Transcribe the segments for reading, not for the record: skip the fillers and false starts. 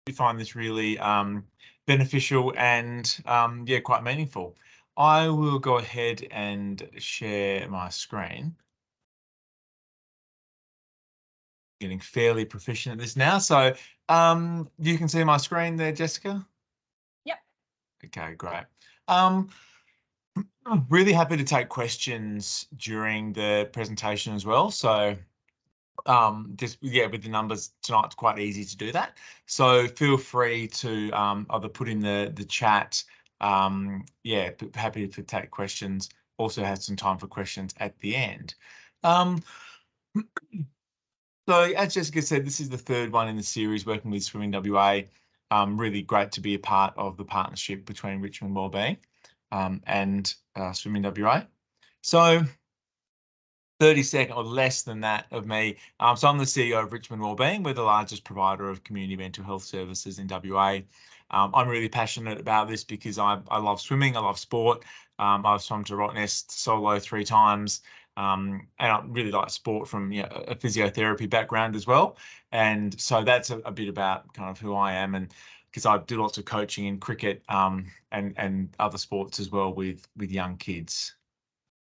find this really beneficial and yeah, quite meaningful. I will go ahead and share my screen. Getting fairly proficient at this now. So you can see my screen there, Jessica? Yep. Okay, great. I'm really happy to take questions during the presentation as well. So just yeah, with the numbers tonight, it's quite easy to do that. So feel free to either put in the chat. Yeah, happy to take questions. Also have some time for questions at the end. Um, so as Jessica said, this is the third one in the series working with Swimming WA. Really great to be a part of the partnership between Richmond Wellbeing and Swimming WA. So 30-second or less than that of me. So I'm the CEO of Richmond Wellbeing. We're the largest provider of community mental health services in WA. I'm really passionate about this because I love swimming. I love sport. I've swum to Rottnest solo 3 times. And I really like sport from a physiotherapy background as well. And so that's a bit about kind of who I am, and because I do lots of coaching in cricket and other sports as well with young kids.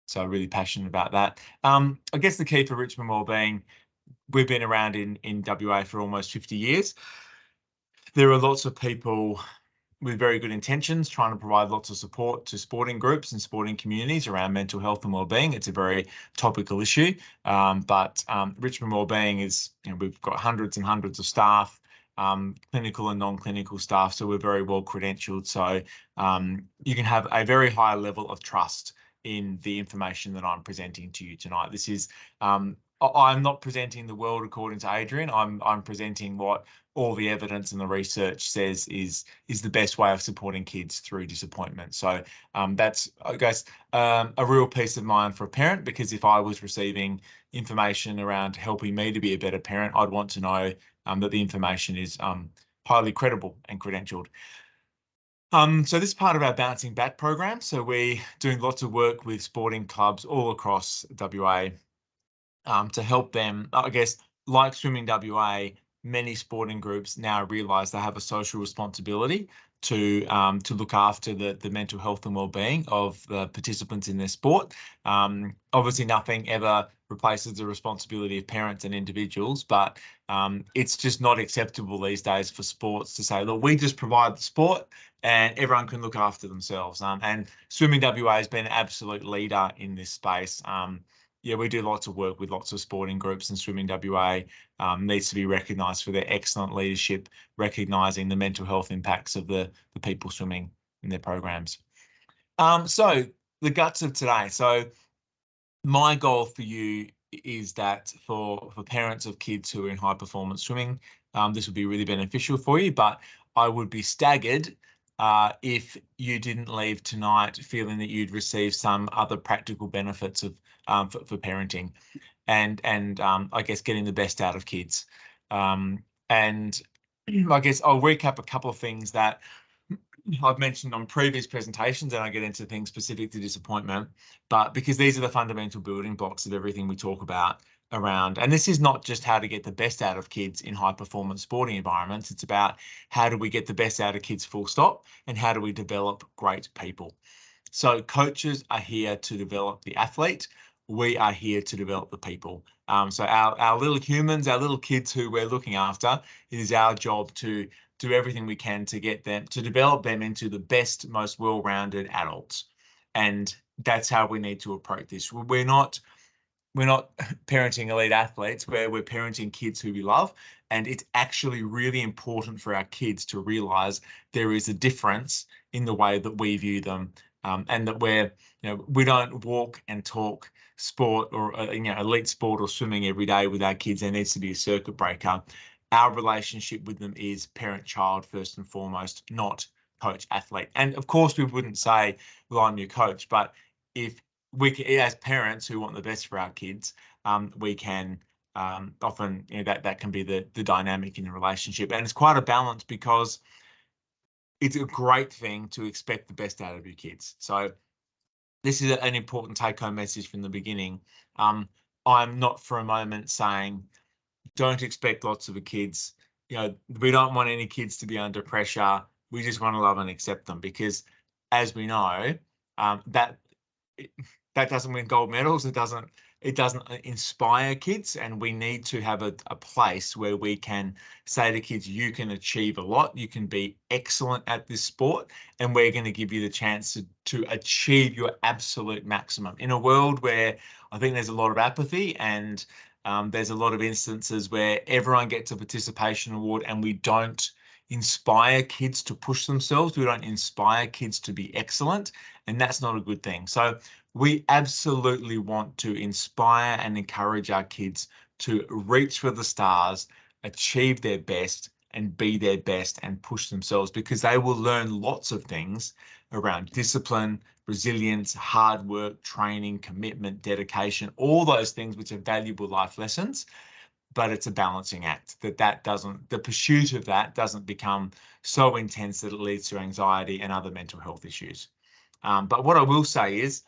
So really passionate about that. I guess the key for Richmond Wellbeing, we've been around in WA for almost 50 years. There are lots of people with very good intentions trying to provide lots of support to sporting groups and sporting communities around mental health and wellbeing. It's a very topical issue, but Richmond Wellbeing is, we've got hundreds and hundreds of staff, clinical and non-clinical staff, so we're very well credentialed. So you can have a very high level of trust in the information that I'm presenting to you tonight. This is I'm not presenting the world according to Adrian. I'm presenting what all the evidence and the research says is the best way of supporting kids through disappointment. So that's, I guess, a real peace of mind for a parent, because if I was receiving information around helping me to be a better parent, I'd want to know that the information is highly credible and credentialed. So this is part of our Bouncing Back program. So we're doing lots of work with sporting clubs all across WA to help them, I guess, like Swimming WA, many sporting groups now realise they have a social responsibility to look after the mental health and wellbeing of the participants in their sport. Obviously, nothing ever replaces the responsibility of parents and individuals, but it's just not acceptable these days for sports to say, look, we just provide the sport and everyone can look after themselves. And Swimming WA has been an absolute leader in this space. Yeah, we do lots of work with lots of sporting groups, and Swimming WA needs to be recognised for their excellent leadership, recognising the mental health impacts of the people swimming in their programs. So the guts of today. So my goal for you is that for parents of kids who are in high performance swimming, this would be really beneficial for you, but I would be staggered if you didn't leave tonight feeling that you'd receive some other practical benefits of for parenting and I guess getting the best out of kids. And I guess I'll recap a couple of things that I've mentioned on previous presentations, and I get into things specific to disappointment, but because these are the fundamental building blocks of everything we talk about around, and this is not just how to get the best out of kids in high performance sporting environments, it's about how do we get the best out of kids full stop, and how do we develop great people. So coaches are here to develop the athlete. We are here to develop the people. So our little humans, our little kids who we're looking after, it is our job to do everything we can to get them, to develop them into the best, most well-rounded adults. And that's how we need to approach this. We're not parenting elite athletes, where we're parenting kids who we love. And it's actually really important for our kids to realize there is a difference in the way that we view them. And that we don't walk and talk sport or elite sport or swimming every day with our kids. There needs to be a circuit breaker. Our relationship with them is parent-child first and foremost, not coach-athlete. And of course, we wouldn't say, well, I'm your coach, but if we can, as parents who want the best for our kids, we can often, that can be the dynamic in the relationship. And it's quite a balance, because it's a great thing to expect the best out of your kids. So this is an important take-home message from the beginning. I'm not for a moment saying don't expect lots of the kids. we don't want any kids to be under pressure. We just want to love and accept them because, as we know, that that doesn't win gold medals. It doesn't inspire kids, and we need to have a place where we can say to kids, you can achieve a lot, you can be excellent at this sport, and we're going to give you the chance to achieve your absolute maximum in a world where I think there's a lot of apathy, and there's a lot of instances where everyone gets a participation award and we don't inspire kids to push themselves. We don't inspire kids to be excellent, and that's not a good thing. So we absolutely want to inspire and encourage our kids to reach for the stars, achieve their best, and be their best and push themselves, because they will learn lots of things around discipline, resilience, hard work, training, commitment, dedication, all those things which are valuable life lessons. But it's a balancing act the pursuit of that doesn't become so intense that it leads to anxiety and other mental health issues. But what I will say is,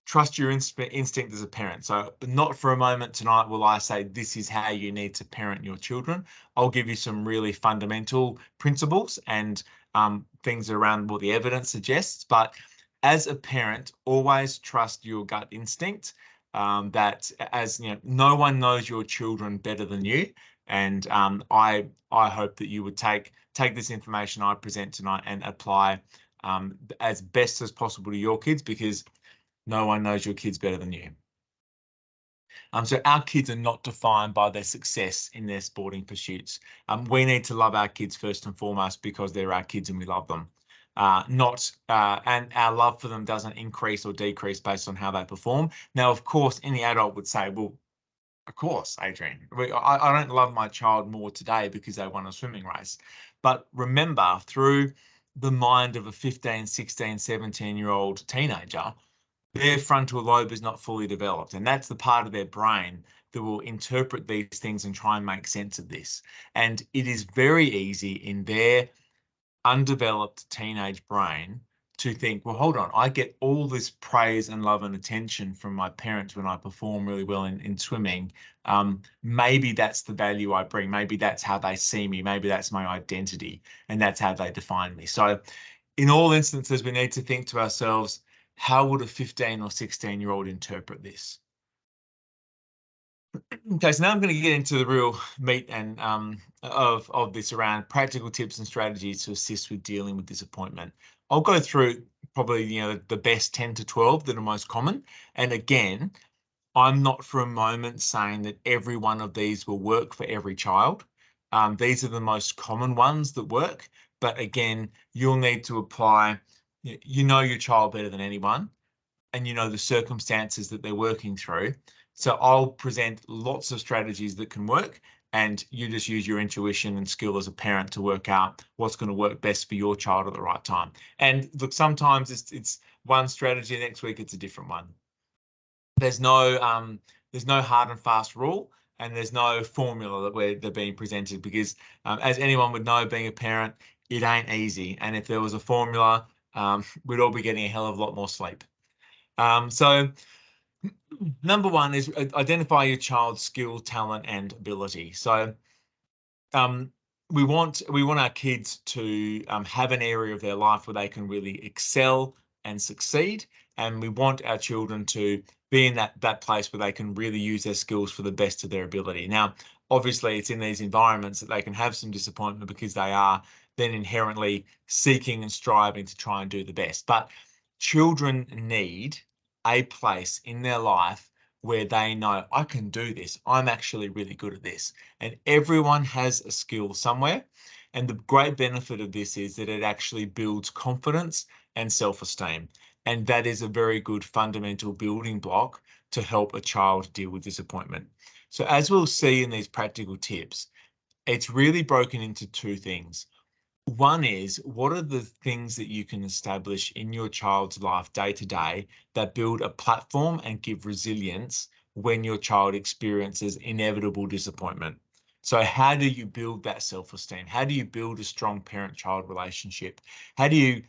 trust your instinct as a parent. So not for a moment tonight will I say this is how you need to parent your children. I'll give you some really fundamental principles and things around what the evidence suggests. But as a parent, always trust your gut instinct. That, as you know, no one knows your children better than you. And I hope that you would take this information I present tonight and apply as best as possible to your kids, because no one knows your kids better than you. So our kids are not defined by their success in their sporting pursuits. We need to love our kids first and foremost because they're our kids and we love them. And our love for them doesn't increase or decrease based on how they perform. Now, of course, any adult would say, well, of course, Adrian, I don't love my child more today because they won a swimming race. But remember, through the mind of a 15, 16, 17-year-old teenager, their frontal lobe is not fully developed. And that's the part of their brain that will interpret these things and try and make sense of this. And it is very easy in their undeveloped teenage brain to think, well, hold on, I get all this praise and love and attention from my parents when I perform really well in swimming. Maybe that's the value I bring. Maybe that's how they see me. Maybe that's my identity, and that's how they define me. So in all instances, we need to think to ourselves, how would a 15 or 16-year-old interpret this? Okay, so now I'm going to get into the real meat and of this around practical tips and strategies to assist with dealing with disappointment. I'll go through probably the best 10 to 12 that are most common. And again, I'm not for a moment saying that every one of these will work for every child. These are the most common ones that work. But again, you'll need to apply, you know your child better than anyone, and you know the circumstances that they're working through. So I'll present lots of strategies that can work, and you just use your intuition and skill as a parent to work out what's going to work best for your child at the right time. And look, sometimes it's one strategy, next week it's a different one. There's no hard and fast rule, and there's no formula that they're being presented, because as anyone would know, being a parent, it ain't easy. And if there was a formula, we'd all be getting a hell of a lot more sleep. So number one is identify your child's skill, talent, and ability. So we want our kids to have an area of their life where they can really excel and succeed, and we want our children to be in that place where they can really use their skills for the best of their ability. Now, obviously, it's in these environments that they can have some disappointment because they are then inherently seeking and striving to try and do the best. But children need a place in their life where they know, I can do this. I'm actually really good at this. And everyone has a skill somewhere. And the great benefit of this is that it actually builds confidence and self-esteem. And that is a very good fundamental building block to help a child deal with disappointment. So as we'll see in these practical tips, it's really broken into two things. One is, what are the things that you can establish in your child's life day to day that build a platform and give resilience when your child experiences inevitable disappointment? So how do you build that self-esteem? How do you build a strong parent-child relationship? How do you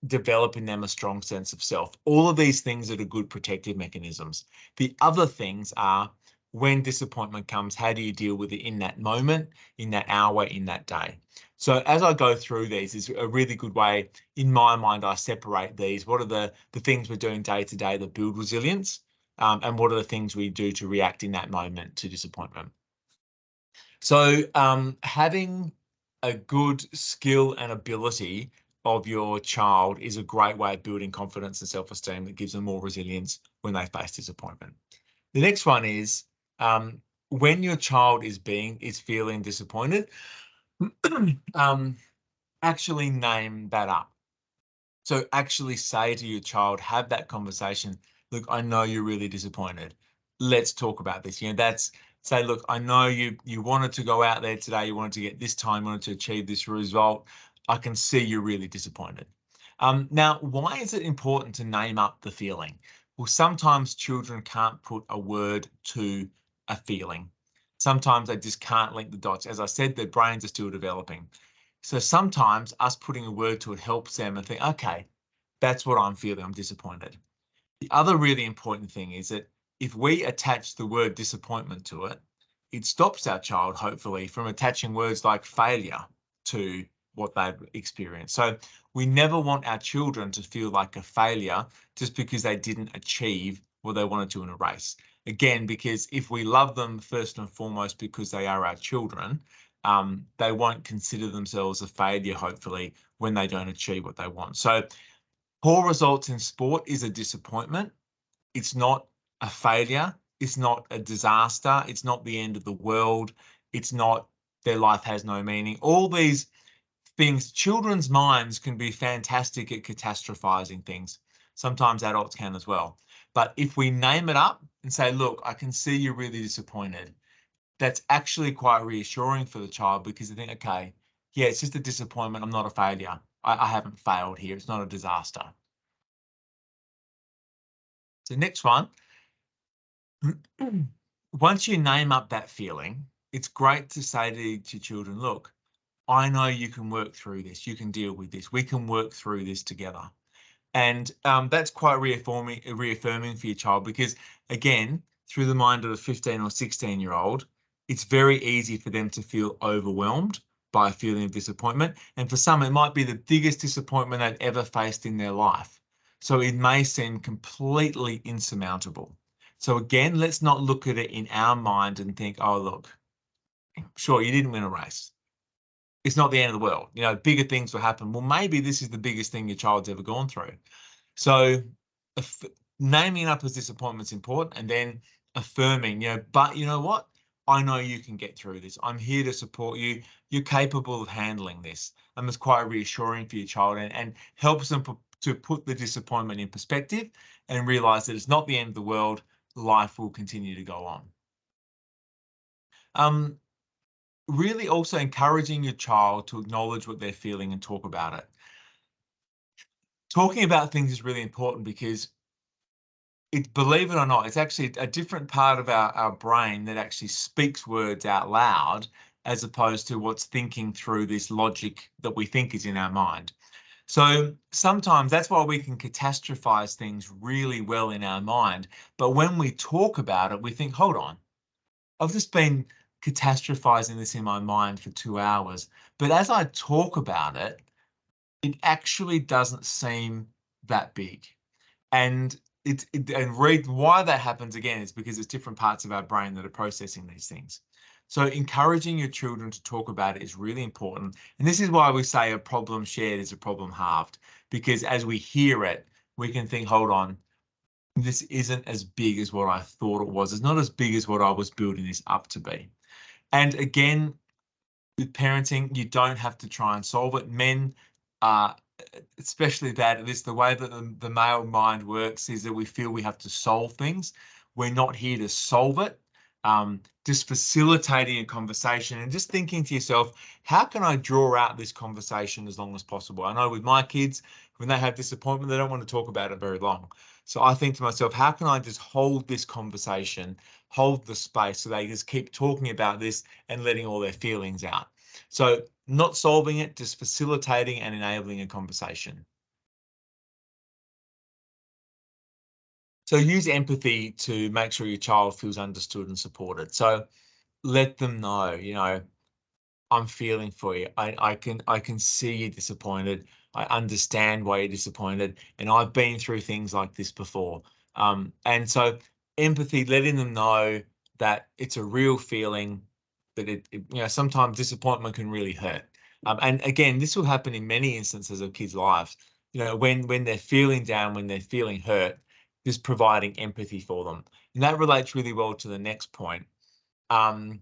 develop in them a strong sense of self? All of these things are the good protective mechanisms. The other things are, when disappointment comes, how do you deal with it in that moment, in that hour, in that day? So as I go through these, is a really good way, in my mind, I separate these. What are the things we're doing day to day that build resilience? And what are the things we do to react in that moment to disappointment? So having a good skill and ability of your child is a great way of building confidence and self-esteem that gives them more resilience when they face disappointment. The next one is when your child is feeling disappointed, actually name that up. So actually say to your child, have that conversation. Look, I know you're really disappointed. Let's talk about this. That's say, look, I know you wanted to go out there today, you wanted to get this time, you wanted to achieve this result. I can see you're really disappointed. Now, why is it important to name up the feeling? Well, sometimes children can't put a word to a feeling. Sometimes they just can't link the dots. As I said, their brains are still developing. So sometimes us putting a word to it helps them and think, okay, that's what I'm feeling. I'm disappointed. The other really important thing is that if we attach the word disappointment to it, it stops our child, hopefully, from attaching words like failure to what they've experienced. So we never want our children to feel like a failure just because they didn't achieve what they wanted to in a race. Again, because if we love them first and foremost because they are our children, they won't consider themselves a failure, hopefully, when they don't achieve what they want. So poor results in sport is a disappointment. It's not a failure. It's not a disaster. It's not the end of the world. It's not their life has no meaning. All these things, children's minds can be fantastic at catastrophizing things. Sometimes adults can as well. But if we name it up and say, look, I can see you're really disappointed, that's actually quite reassuring for the child because they think, okay, yeah, it's just a disappointment. I'm not a failure. I haven't failed here. It's not a disaster. So next one, once you name up that feeling, it's great to say to children, look, I know you can work through this. You can deal with this. We can work through this together. And that's quite reaffirming for your child because, again, through the mind of a 15 or 16-year-old, it's very easy for them to feel overwhelmed by a feeling of disappointment. And for some, it might be the biggest disappointment they've ever faced in their life. So it may seem completely insurmountable. So again, let's not look at it in our mind and think, oh, look, sure, you didn't win a race. It's not the end of the world. Bigger things will happen. Well, maybe this is the biggest thing your child's ever gone through. So naming up as disappointment is important, and then affirming, but you know what? I know you can get through this. I'm here to support you. You're capable of handling this. And it's quite reassuring for your child and helps them to put the disappointment in perspective and realize that it's not the end of the world. Life will continue to go on. Really also encouraging your child to acknowledge what they're feeling and talk about it. Talking about things is really important because believe it or not, it's actually a different part of our brain that actually speaks words out loud as opposed to what's thinking through this logic that we think is in our mind. So sometimes that's why we can catastrophize things really well in our mind. But when we talk about it, we think, hold on, I've just been catastrophizing this in my mind for 2 hours. But as I talk about it, it actually doesn't seem that big. And read why that happens again is because it's different parts of our brain that are processing these things. So encouraging your children to talk about it is really important. And this is why we say a problem shared is a problem halved, because as we hear it, we can think, hold on, this isn't as big as what I thought it was. It's not as big as what I was building this up to be. And again, with parenting, you don't have to try and solve it. Men are especially bad at this. The way that the male mind works is that we feel we have to solve things. We're not here to solve it. Just facilitating a conversation and just thinking to yourself, how can I draw out this conversation as long as possible? I know with my kids, when they have disappointment, they don't want to talk about it very long. So I think to myself, how can I just hold this conversation, hold the space so they just keep talking about this and letting all their feelings out. So not solving it, just facilitating and enabling a conversation. So use empathy to make sure your child feels understood and supported. So let them know, I'm feeling for you. I can see you're disappointed. I understand why you're disappointed, and I've been through things like this before. And so empathy, letting them know that it's a real feeling, that sometimes disappointment can really hurt. And again, this will happen in many instances of kids' lives. When they're feeling down, when they're feeling hurt, just providing empathy for them, and that relates really well to the next point. Um,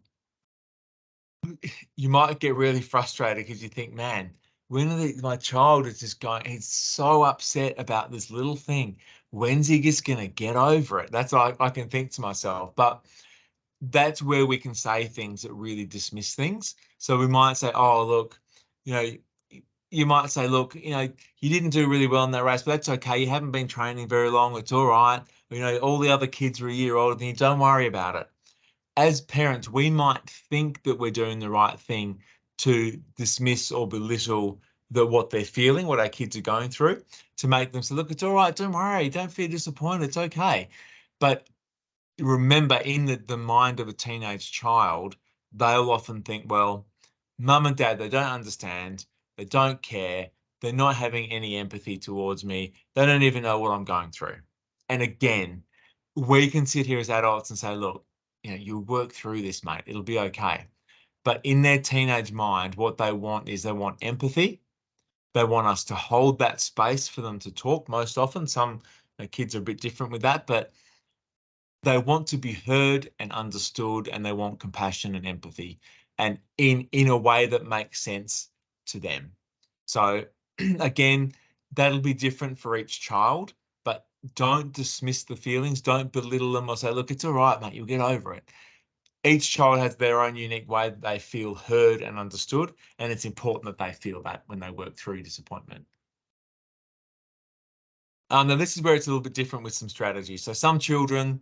you might get really frustrated because you think, man, my child is just going, he's so upset about this little thing. When's he just going to get over it? That's what I can think to myself. But that's where we can say things that really dismiss things. So we might say, oh, look, you know, you might say, look, you didn't do really well in that race, but that's okay. You haven't been training very long. It's all right. All the other kids are a year older than you. Don't worry about it. As parents, we might think that we're doing the right thing to dismiss or belittle what they're feeling, what our kids are going through, to make them say, look, it's all right, don't worry, don't feel disappointed, it's okay. But remember, in the mind of a teenage child, they'll often think, well, mum and dad, they don't understand, they don't care, they're not having any empathy towards me, they don't even know what I'm going through. And again, we can sit here as adults and say, look, you'll work through this, mate, it'll be okay. But in their teenage mind, what they want is they want empathy. They want us to hold that space for them to talk most often. Some kids are a bit different with that, but they want to be heard and understood, and they want compassion and empathy, and in a way that makes sense to them. So again, that'll be different for each child, but don't dismiss the feelings, don't belittle them or say, look, it's all right, mate, you'll get over it. Each child has their own unique way that they feel heard and understood, and it's important that they feel that when they work through disappointment. Now, this is where it's a little bit different with some strategies. So some children,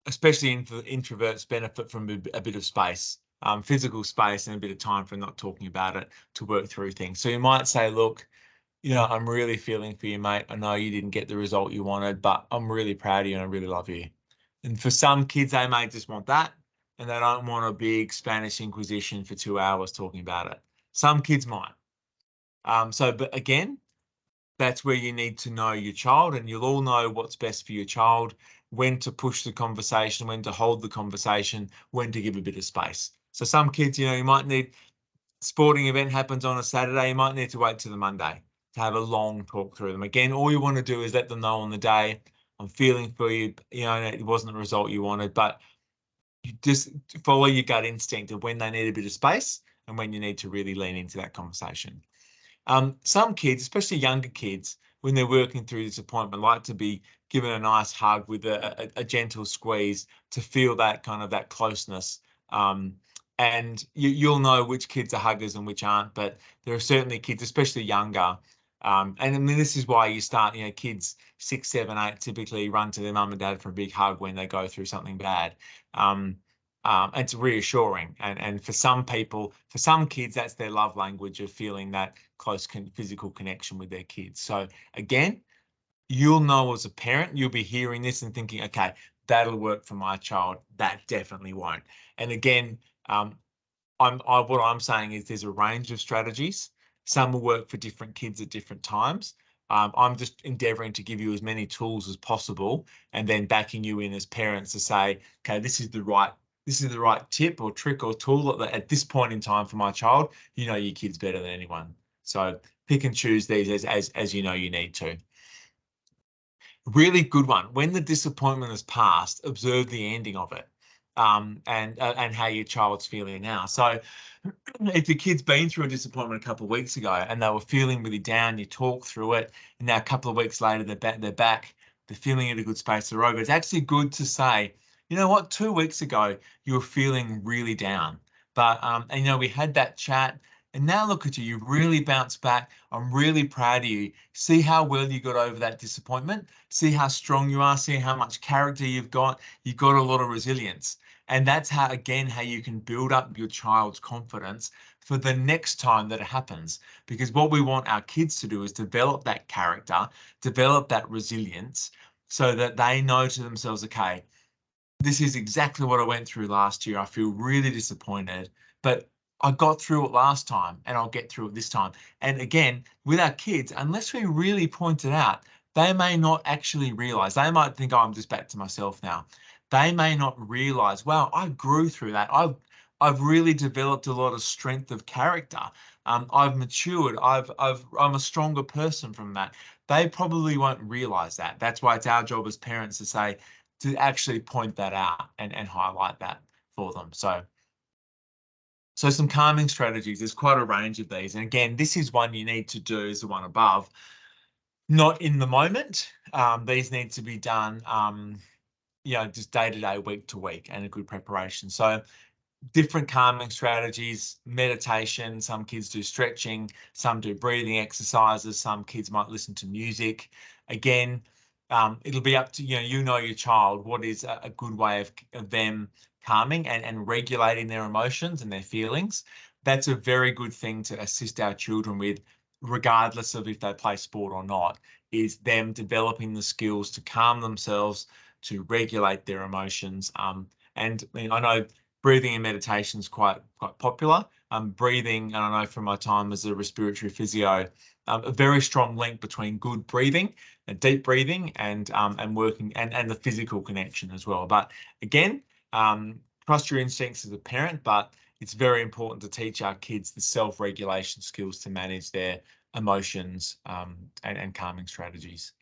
especially introverts, benefit from a bit of space, physical space, and a bit of time for not talking about it to work through things. So you might say, look, I'm really feeling for you, mate. I know you didn't get the result you wanted, but I'm really proud of you and I really love you. And for some kids, they may just want that, and they don't want a big Spanish Inquisition for 2 hours talking about it. Some kids might. But again, that's where you need to know your child, and you'll all know what's best for your child, when to push the conversation, when to hold the conversation, when to give a bit of space. So some kids, you might need, sporting event happens on a Saturday, you might need to wait till the Monday to have a long talk through them. Again, all you want to do is let them know on the day, I'm feeling for you, it wasn't the result you wanted, but you just follow your gut instinct of when they need a bit of space and when you need to really lean into that conversation. Some kids, especially younger kids, when they're working through disappointment, like to be given a nice hug with a gentle squeeze to feel that kind of that closeness. And you'll know which kids are huggers and which aren't, but there are certainly kids, especially younger. And I mean, this is why you start, kids 6, 7, 8 typically run to their mum and dad for a big hug when they go through something bad. It's reassuring. And for some people, for some kids, that's their love language of feeling that close physical connection with their kids. So again, you'll know as a parent, you'll be hearing this and thinking, okay, that'll work for my child. That definitely won't. And again, what I'm saying is there's a range of strategies. Some will work for different kids at different times. I'm just endeavoring to give you as many tools as possible, and then backing you in as parents to say, okay, this is the right tip or trick or tool at this point in time for my child. You know your kids better than anyone. So pick and choose these as you know you need to. Really good one. When the disappointment has passed, observe the ending of it, and how your child's feeling now. So if the kid's been through a disappointment a couple of weeks ago and they were feeling really down, you talk through it, and now a couple of weeks later they're back, they're feeling in a good space, they're over. It's actually good to say, you know what, 2 weeks ago you were feeling really down, but and we had that chat. And now look at you, you've really bounced back. I'm really proud of you. See how well you got over that disappointment. See how strong you are. See how much character you've got. You've got a lot of resilience. And that's how you can build up your child's confidence for the next time that it happens. Because what we want our kids to do is develop that character, develop that resilience, so that they know to themselves, okay, this is exactly what I went through last year. I feel really disappointed, but I got through it last time and I'll get through it this time. And again, with our kids, unless we really point it out, they may not actually realize. They might think, oh, I'm just back to myself now. They may not realize, wow, I grew through that. I've really developed a lot of strength of character. I've matured. I'm a stronger person from that. They probably won't realize that. That's why it's our job as parents to say, to actually point that out and highlight that for them. So some calming strategies, there's quite a range of these. And again, this is one you need to do is the one above, not in the moment. These need to be done, just day to day, week to week, and a good preparation. So different calming strategies, meditation. Some kids do stretching, some do breathing exercises, some kids might listen to music. Again, it'll be up to your child what is a good way of them calming and regulating their emotions and their feelings. That's a very good thing to assist our children with, regardless of if they play sport or not, is them developing the skills to calm themselves, to regulate their emotions. And I know breathing and meditation is quite popular. Breathing, and I know from my time as a respiratory physio, a very strong link between good breathing and deep breathing and working and the physical connection as well. But again, trust your instincts as a parent, but it's very important to teach our kids the self-regulation skills to manage their emotions and calming strategies.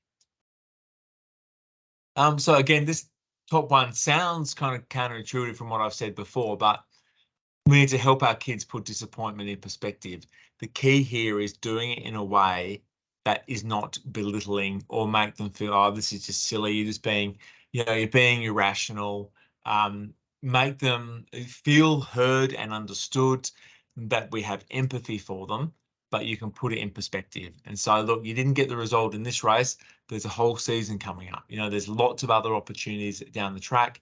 So again, this top one sounds kind of counterintuitive from what I've said before, but we need to help our kids put disappointment in perspective. The key here is doing it in a way that is not belittling or make them feel, oh, this is just silly. You're just being, you're being irrational. Make them feel heard and understood, that we have empathy for them, but you can put it in perspective. And so, look, you didn't get the result in this race. There's a whole season coming up. There's lots of other opportunities down the track.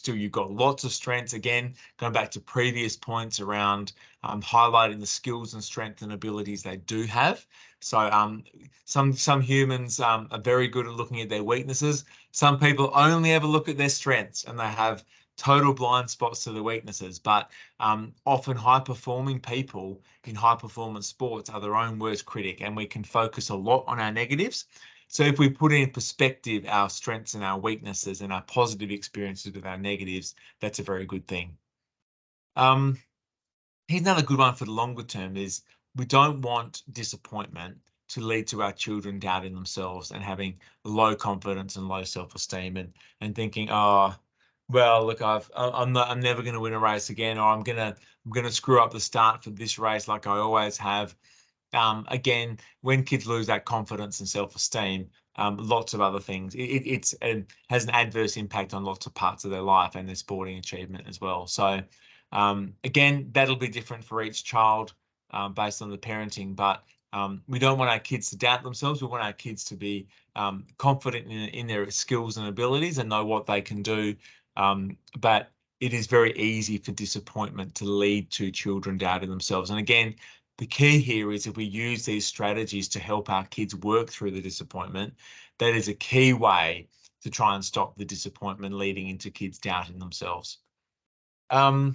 You've got lots of strengths. Again, going back to previous points around highlighting the skills and strengths and abilities they do have. So some humans are very good at looking at their weaknesses. Some people only ever look at their strengths and they have total blind spots to the weaknesses. But often high-performing people in high-performance sports are their own worst critic, and we can focus a lot on our negatives. So if we put in perspective our strengths and our weaknesses and our positive experiences with our negatives, that's a very good thing. Here's another good one for the longer term is we don't want disappointment to lead to our children doubting themselves and having low confidence and low self-esteem and thinking, oh, well, look, I'm never going to win a race again, or I'm gonna screw up the start for this race like I always have. Again, when kids lose that confidence and self-esteem, lots of other things, it has an adverse impact on lots of parts of their life and their sporting achievement as well. So again, that'll be different for each child based on the parenting, but we don't want our kids to doubt themselves. We want our kids to be confident in their skills and abilities and know what they can do. But it is very easy for disappointment to lead to children doubting themselves. And again, the key here is if we use these strategies to help our kids work through the disappointment, that is a key way to try and stop the disappointment leading into kids doubting themselves. Again,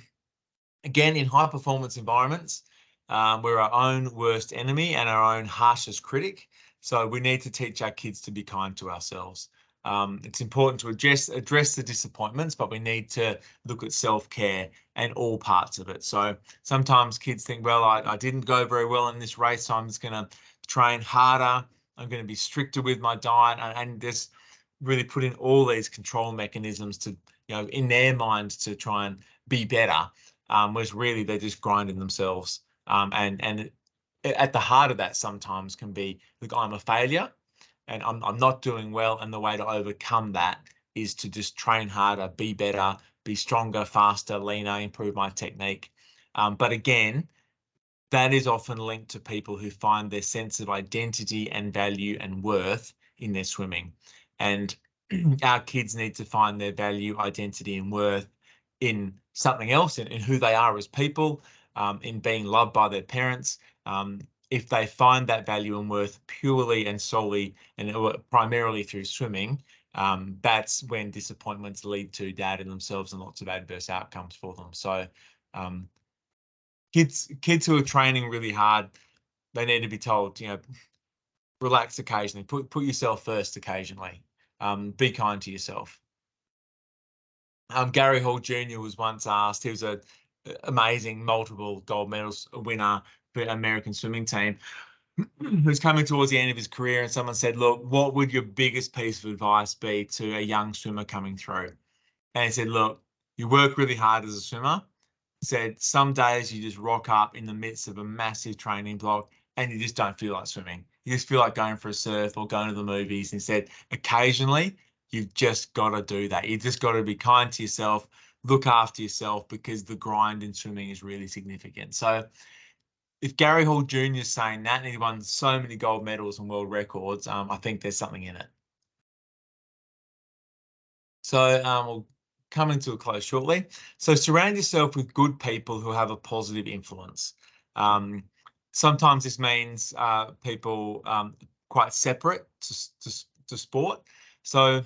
in high performance environments, we're our own worst enemy and our own harshest critic. So we need to teach our kids to be kind to ourselves. It's important to address the disappointments, but we need to look at self-care and all parts of it. So sometimes kids think, well, I didn't go very well in this race, so I'm just going to train harder. I'm going to be stricter with my diet and just really put in all these control mechanisms to, in their mind to try and be better, whereas really they're just grinding themselves. And at the heart of that sometimes can be, look, I'm a failure and I'm not doing well. And the way to overcome that is to just train harder, be better, be stronger, faster, leaner, improve my technique. But again, that is often linked to people who find their sense of identity and value and worth in their swimming. And our kids need to find their value, identity, and worth in something else, in who they are as people, in being loved by their parents. If they find that value and worth purely and solely and primarily through swimming, that's when disappointments lead to doubt in themselves and lots of adverse outcomes for them. So kids who are training really hard, they need to be told, relax occasionally, put yourself first occasionally, be kind to yourself. Gary Hall Jr. was once asked, he was a amazing multiple gold medals winner for American swimming team, who's coming towards the end of his career, and someone said, look, what would your biggest piece of advice be to a young swimmer coming through? And he said, look, you work really hard as a swimmer. Said some days you just rock up in the midst of a massive training block and you just don't feel like swimming. You just feel like going for a surf or going to the movies. And said occasionally you've just got to do that. You just got to be kind to yourself, look after yourself, because the grind in swimming is really significant. So if Gary Hall Jr. is saying that and he won so many gold medals and world records, I think there's something in it. So we'll coming to a close shortly. So surround yourself with good people who have a positive influence. Sometimes this means people quite separate to sport. So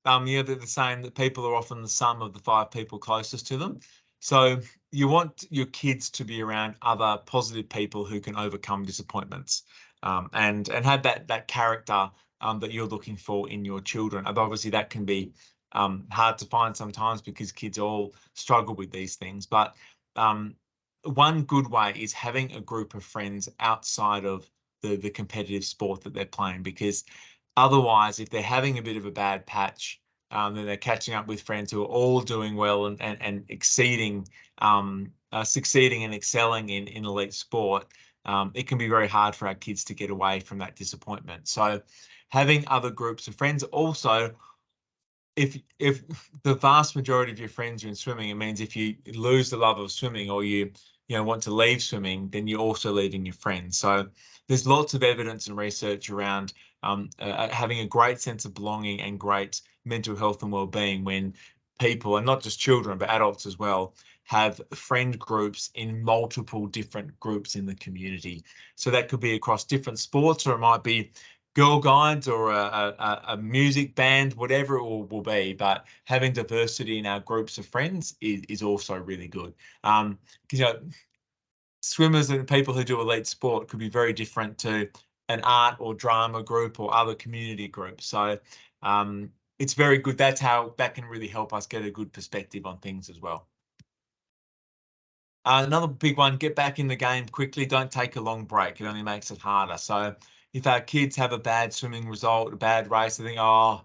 they're the saying that people are often the sum of the 5 people closest to them. So you want your kids to be around other positive people who can overcome disappointments, and have that character that you're looking for in your children. And obviously that can be hard to find sometimes because kids all struggle with these things. But one good way is having a group of friends outside of the competitive sport that they're playing, because otherwise, if they're having a bit of a bad patch, then they're catching up with friends who are all doing well and exceeding, succeeding and excelling in elite sport. It can be very hard for our kids to get away from that disappointment. So having other groups of friends. Also, if the vast majority of your friends are in swimming, it means if you lose the love of swimming or you want to leave swimming, then you're also leaving your friends. So there's lots of evidence and research around having a great sense of belonging and great mental health and well-being when people, and not just children but adults as well, have friend groups in multiple different groups in the community. So that could be across different sports, or it might be Girl Guides or a music band, whatever it will be. But having diversity in our groups of friends is also really good. Because swimmers and people who do elite sport could be very different to an art or drama group or other community groups. So it's very good. That's how that can really help us get a good perspective on things as well. Another big one, get back in the game quickly. Don't take a long break. It only makes it harder. So if our kids have a bad swimming result, a bad race, they think, oh,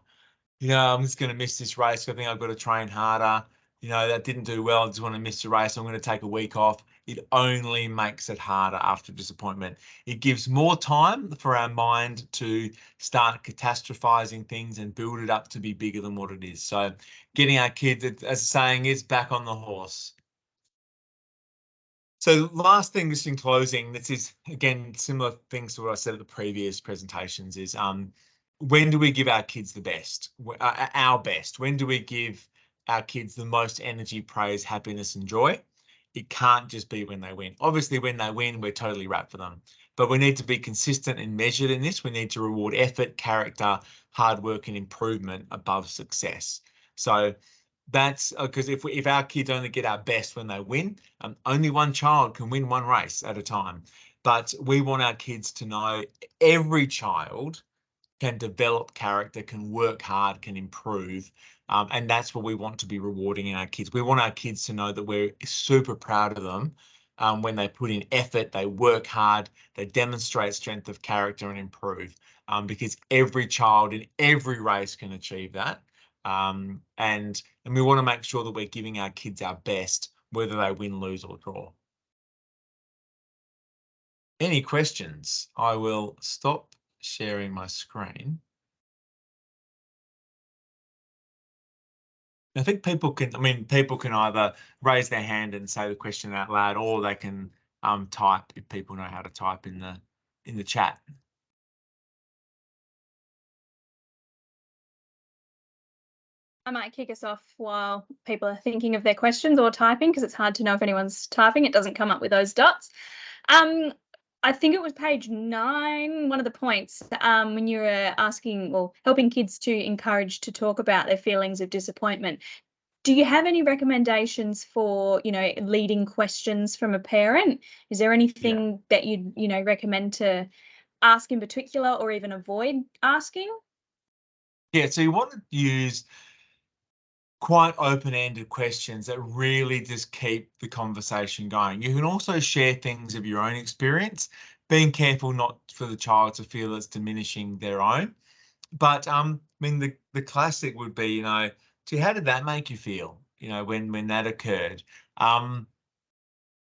I'm just going to miss this race. I think I've got to train harder. That didn't do well. I just want to miss the race. I'm going to take a week off. It only makes it harder after disappointment. It gives more time for our mind to start catastrophizing things and build it up to be bigger than what it is. So getting our kids, as the saying is, back on the horse. So last thing, just in closing, this is, again, similar things to what I said at the previous presentations, is when do we give our kids the best, our best? When do we give our kids the most energy, praise, happiness, and joy? It can't just be when they win. Obviously, when they win, we're totally wrapped for them. But we need to be consistent and measured in this. We need to reward effort, character, hard work, and improvement above success. So that's because if our kids only get our best when they win, only one child can win one race at a time. But we want our kids to know every child can develop character, can work hard, can improve. And that's what we want to be rewarding in our kids. We want our kids to know that we're super proud of them when they put in effort, they work hard, they demonstrate strength of character and improve, because every child in every race can achieve that. And we want to make sure that we're giving our kids our best, whether they win, lose, or draw. Any questions? I will stop sharing my screen. I think people can either raise their hand and say the question out loud, or they can type if people know how to type in the chat. I might kick us off while people are thinking of their questions or typing, because it's hard to know if anyone's typing. It doesn't come up with those dots. I think it was page 9, one of the points, when you were asking or helping kids to encourage to talk about their feelings of disappointment. Do you have any recommendations for, leading questions from a parent? Is there Yeah. anything that you'd, recommend to ask in particular or even avoid asking? Yeah, so you want to use quite open-ended questions that really just keep the conversation going. You can also share things of your own experience, being careful not for the child to feel it's diminishing their own. But I mean, the classic would be, gee, how did that make you feel? When that occurred. And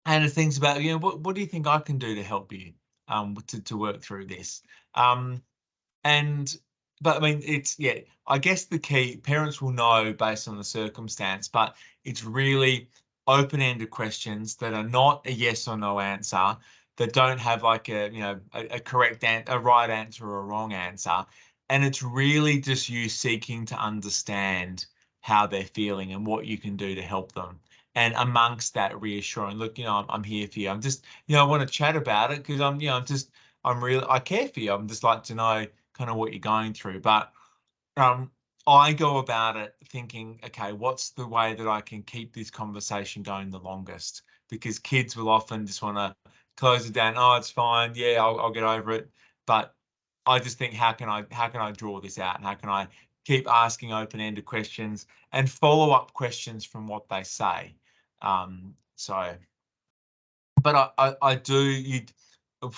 the things about, what do you think I can do to help you to work through this? Um, and but I mean, it's yeah, I guess the key parents will know based on the circumstance, but it's really open-ended questions that are not a yes or no answer, that don't have like a correct a right answer or a wrong answer. And it's really just you seeking to understand how they're feeling and what you can do to help them. And amongst that reassuring, look, I'm here for you. I'm just, I want to chat about it because I care for you. I'm just like to know kind of what you're going through. But um, I go about it thinking, okay, what's the way that I can keep this conversation going the longest? Because kids will often just want to close it down. Oh, it's fine. Yeah, I'll get over it. But I just think, how can I draw this out? And how can I keep asking open-ended questions and follow-up questions from what they say? So, but I do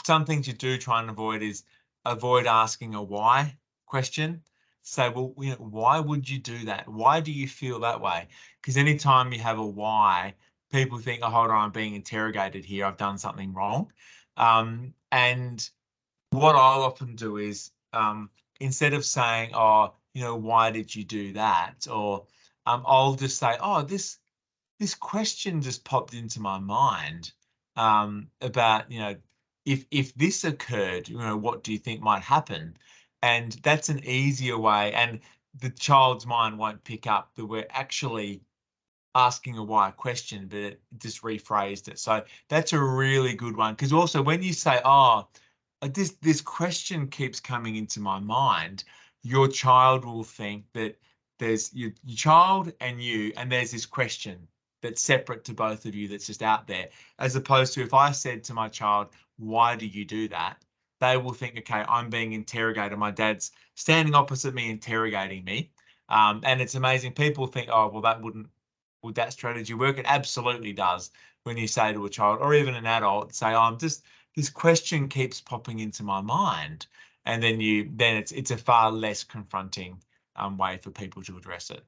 some things you do try and avoid is avoid asking a why question. Say, well, why would you do that? Why do you feel that way? Because anytime you have a why, people think, oh, hold on, I'm being interrogated here. I've done something wrong. And what I'll often do is instead of saying, oh, why did you do that? Or I'll just say, oh, this question just popped into my mind about, if this occurred, what do you think might happen? And that's an easier way. And the child's mind won't pick up that we're actually asking a why question, but it just rephrased it. So that's a really good one. Because also when you say, oh, this question keeps coming into my mind, your child will think that there's your child and you, and there's this question that's separate to both of you that's just out there. As opposed to if I said to my child, why do you do that? They will think, okay, I'm being interrogated. My dad's standing opposite me, interrogating me. And it's amazing. People think, oh, well, would that strategy work? It absolutely does. When you say to a child or even an adult, say, oh, this question keeps popping into my mind. And then it's a far less confronting way for people to address it.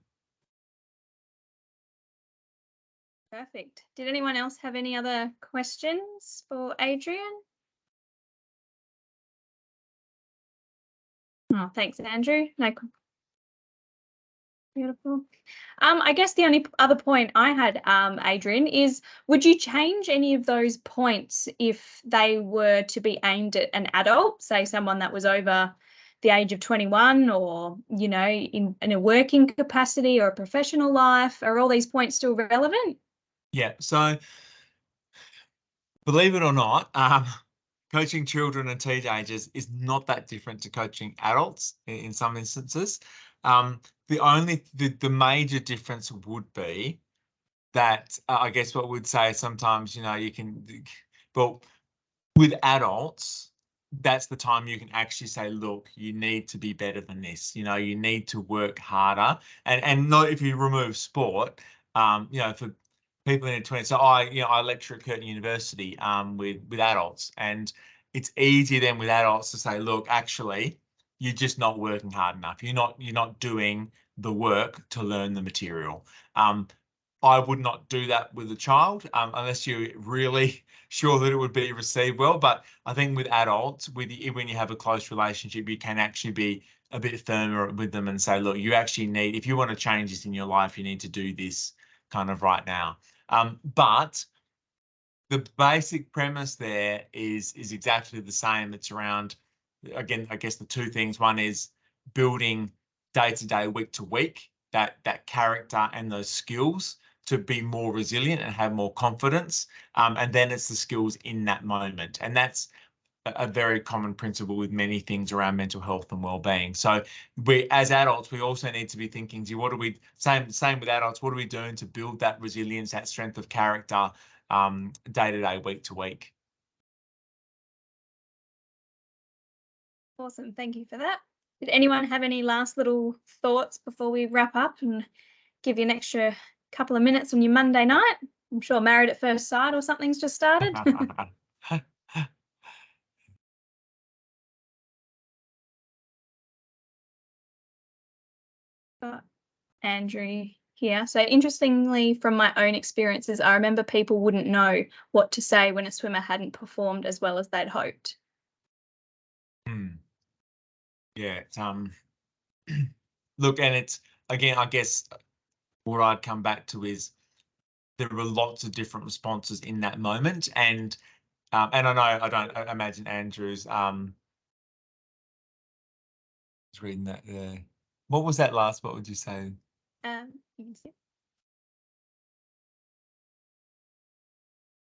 Perfect. Did anyone else have any other questions for Adrian? Oh, thanks, Andrew. No, beautiful. I guess the only other point I had, Adrian, is would you change any of those points if they were to be aimed at an adult, say someone that was over the age of 21 or, in a working capacity or a professional life? Are all these points still relevant? Yeah. So believe it or not, coaching children and teenagers is not that different to coaching adults in some instances. The major difference would be that I guess what we'd say sometimes, you can, well, with adults, that's the time you can actually say, look, you need to be better than this. You need to work harder. And not if you remove sport, for people in their 20s. So I lecture at Curtin University with adults, and it's easy then with adults to say, look, actually, you're just not working hard enough. You're not doing the work to learn the material. I would not do that with a child unless you're really sure that it would be received well. But I think with adults, when you have a close relationship, you can actually be a bit firmer with them and say, look, you actually need, if you want to change this in your life, you need to do this kind of right now. But the basic premise there is exactly the same. It's around, again, I guess the two things. One is building day to day, week to week, that character and those skills to be more resilient and have more confidence. And then it's the skills in that moment. And that's a very common principle with many things around mental health and well-being. So we, as adults, we also need to be thinking, what are we, same with adults, what are we doing to build that resilience, that strength of character, day to day, week to week? Awesome. Thank you for that. Did anyone have any last little thoughts before we wrap up and give you an extra couple of minutes on your Monday night? I'm sure Married at First Sight or something's just started. Andrew here. So interestingly, from my own experiences, I remember people wouldn't know what to say when a swimmer hadn't performed as well as they'd hoped. Yeah. Look, and it's, again, I guess what I'd come back to is there were lots of different responses in that moment, and I know I imagine Andrew's reading that there. What was that last? What would you say? You can see.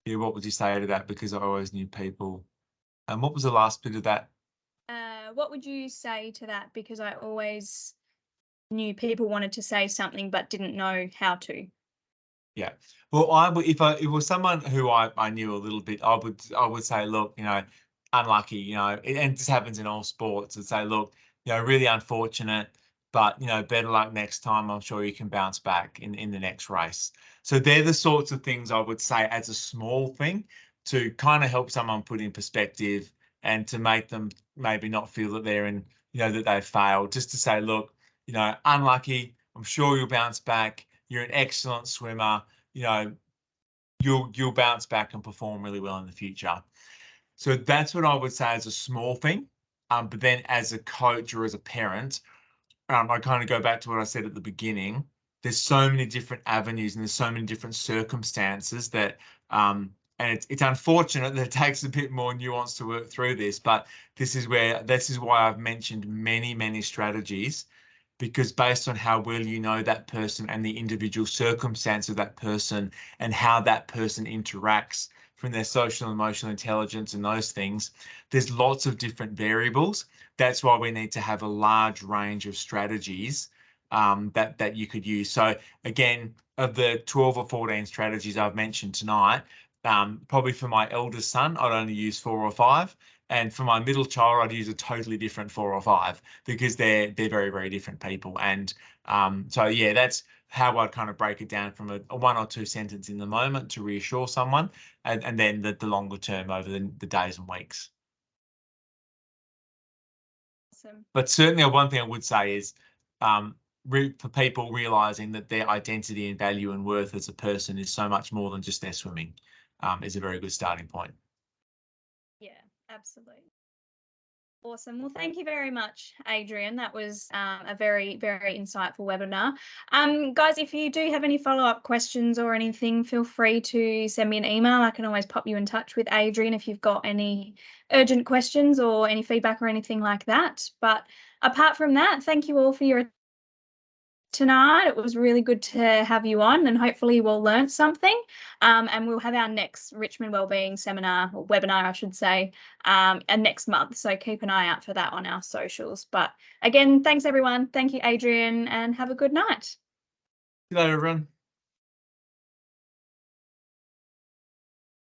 Yeah, what would you say to that? Because I always knew people. And what was the last bit of that? What would you say to that? Because I always knew people wanted to say something but didn't know how to. Yeah. Well, I would, if it was someone who I knew a little bit, I would say, look, unlucky, and this happens in all sports. I'd say, look, really unfortunate, but better luck next time. I'm sure you can bounce back in the next race. So they're the sorts of things I would say as a small thing to kind of help someone put in perspective and to make them maybe not feel that they're in, that they've failed. Just to say, look, unlucky. I'm sure you'll bounce back. You're an excellent swimmer. You'll bounce back and perform really well in the future. So that's what I would say as a small thing. But then as a coach or as a parent, I kind of go back to what I said at the beginning. There's so many different avenues and there's so many different circumstances that, and it's unfortunate that it takes a bit more nuance to work through this, but this is why I've mentioned many strategies, because based on how well you know that person and the individual circumstance of that person and how that person interacts from their social and emotional intelligence and those things, there's lots of different variables. That's why we need to have a large range of strategies that you could use. So again, of the 12 or 14 strategies I've mentioned tonight, probably for my eldest son, I'd only use 4 or 5. And for my middle child, I'd use a totally different 4 or 5 because they're very different people. And so yeah, that's how I'd kind of break it down from a 1 or 2 sentence in the moment to reassure someone, and then the longer term over the days and weeks. Awesome. But certainly one thing I would say is for people realizing that their identity and value and worth as a person is so much more than just their swimming is a very good starting point. Yeah, absolutely. Awesome. Well, thank you very much, Adrian. That was a very insightful webinar. Guys, if you do have any follow-up questions or anything, feel free to send me an email. I can always pop you in touch with Adrian if you've got any urgent questions or any feedback or anything like that. But apart from that, thank you all for your tonight. It was really good to have you on, and hopefully we'll learn something. And we'll have our next Richmond Wellbeing seminar or webinar, I should say, next month. So keep an eye out for that on our socials. But again, thanks everyone. Thank you, Adrian, and have a good night. See you later, everyone.